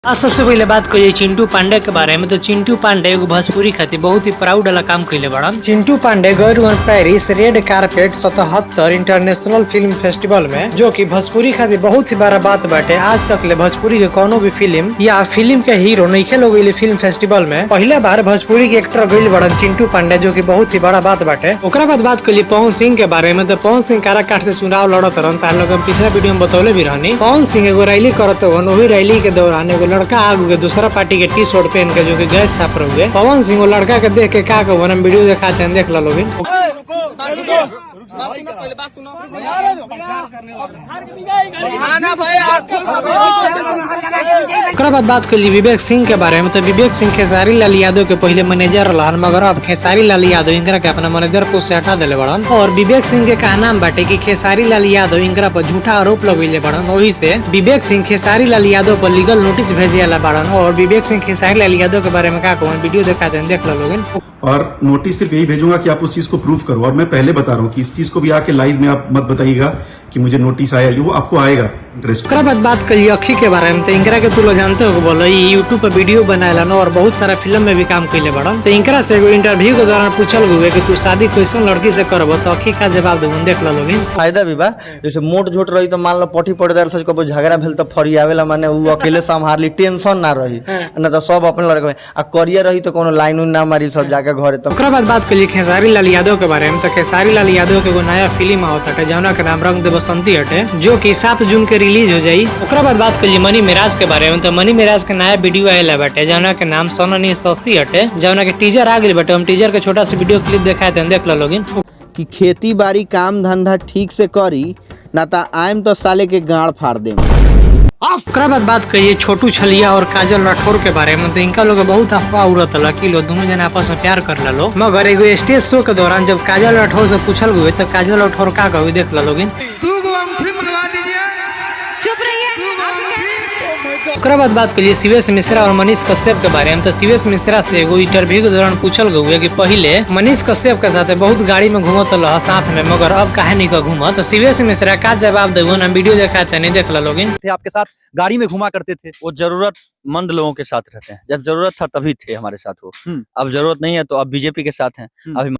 आज सबसे पहले बात करिए चिंटू पांडे के बारे में। तो चिंटू पांडे एगो भोजपुरी खातिर बहुत ही प्राउड वाला काम कैले बड़ा। चिंटू पांडे गए Paris red carpet 77 international film festival में, जो कि भोजपुरी खातिर बहुत ही बड़ा बात बाटे। आज तक ले भोजपुरी के कोनो भी फिल्म या फिल्म के हीरो नहीं खेलो गई फिल्म फेस्टिवल में। पहला बार भोजपुरी के एक्टर गई बड़न चिंटू पांडे, जो की बहुत ही बड़ा बात बाटे। ओकरा बाद बात करिए पवन सिंह के बारे में। तो पवन सिंह काराकाट से चुनाव लड़त रहन, पिछला वीडियो में बतौले भी रहनी। पवन सिंह एगो रैली करत वही रैली के दौरान एगो लड़का आग गए दूसरा पार्टी के टी शर्ट पहन के, जो कि गैस साफ रहे। पवन सिंह वो लड़का के देख के का कहू, हम वीडियो दिखाते हैं, देख लो लोग। बाद बात कर ली विवेक सिंह के बारे में। तो विवेक सिंह खेसारी लाल यादव के पहले मैनेजर रहन, मगर अब खेसारी लाल यादव इनकरा के अपना मैनेजर पोस्ट से हटा दिले बड़न। और विवेक सिंह के कहना बाटे कि खेसारी लाल यादव इनकरा पर झूठा आरोप लगेले बड़न। वही से विवेक सिंह खेसारी लाल यादव पर लीगल नोटिस भेजे वाला बड़न। और विवेक सिंह खेसारी लाल यादव के बारे में का कहूं, वीडियो दिखाते हैं, देख लो लोग। और नोटिस सिर्फ यही भेजूंगा कि आप उस चीज को प्रूव करो। और मैं पहले बता रहा हूँ कि इस चीज को भी आके लाइव में आप मत बताइएगा कि मुझे नोटिस आया, वो आपको आएगा। बात करिए अक्षी के बारे में। तो इनकरा के तू लोग जानते हो बोलो, यूट्यूब पर वीडियो बनाएला और बहुत सारा फिल्म में भी काम कैले बड़न। तो इनकरा से इंटरव्यू के दौरान पूछल गए कि तू शादी कैसन लड़की से करबो, तो अक्षी का जवाब देबो, देख लो लोग। फायदा भी बा, जैसे मोट झोट रही तो मान लो पटी पड़ेदार से कबो झगड़ा भेल तो फरियावेला, माने उ अकेले संभाल ली, टेंशन ना रही ना, तो सब अपने लड़के आ करियर रही तो कोनो लाइन ना मारी, सब जाके घरे। तो ओकरा बाद बात करिए खेसारी लाल यादव के बारे में। तो खेसारी लाल यादव के एगो नया फिल्म आवता है, जौना के नाम रंग दे बसंती हटे, जो कि 7 जून के रिलीज हो जाई। ओकरा बाद बात करिए मनी मिराज के बारे में। तो मनी मिराज के नया वीडियो आएला बाटे, जौना के नाम सननी सौसी हटे, जौना के टीजर आ गइल बाटे। हम टीजर के छोटा सा वीडियो क्लिप दिखाते हैं, देख लो लोग। कि खेती बाड़ी काम धंधा ठीक से करी ना, ता आइम तो साले के गाड़ फाड़ देम। ओकरा बाद बात करिए छोटू छलिया और काजल राठौर के बारे में। तो इनका लोग बहुत अफवाह उड़त कि लोग दोनों जने आपस में प्यार कर लो, मगर एगो स्टेज शो के दौरान जब काजल राठौर से पूछल गए तो काजल राठौर का कही, देख लो लोग। ओकरा बाद बात करिए शिवेश मिश्रा और मनीष कश्यप के बारे में। तो शिवेश मिश्रा से एगो इंटरव्यू के दौरान पूछल गए कि पहले मनीष कश्यप के साथ बहुत गाड़ी में घूमत रहा साथ में, मगर अब काहे नहीं का घूमत। तो शिवेश मिश्रा का जवाब देबो, हम वीडियो दिखाते हैं, देख लो लोग। आपके साथ गाड़ी में घुमा करते थे, वो जरूरतमंद लोगों के साथ रहते हैं। जब जरूरत था तभी थे हमारे साथ वो, अब जरूरत नहीं है तो अब बीजेपी के साथ हैं। अभी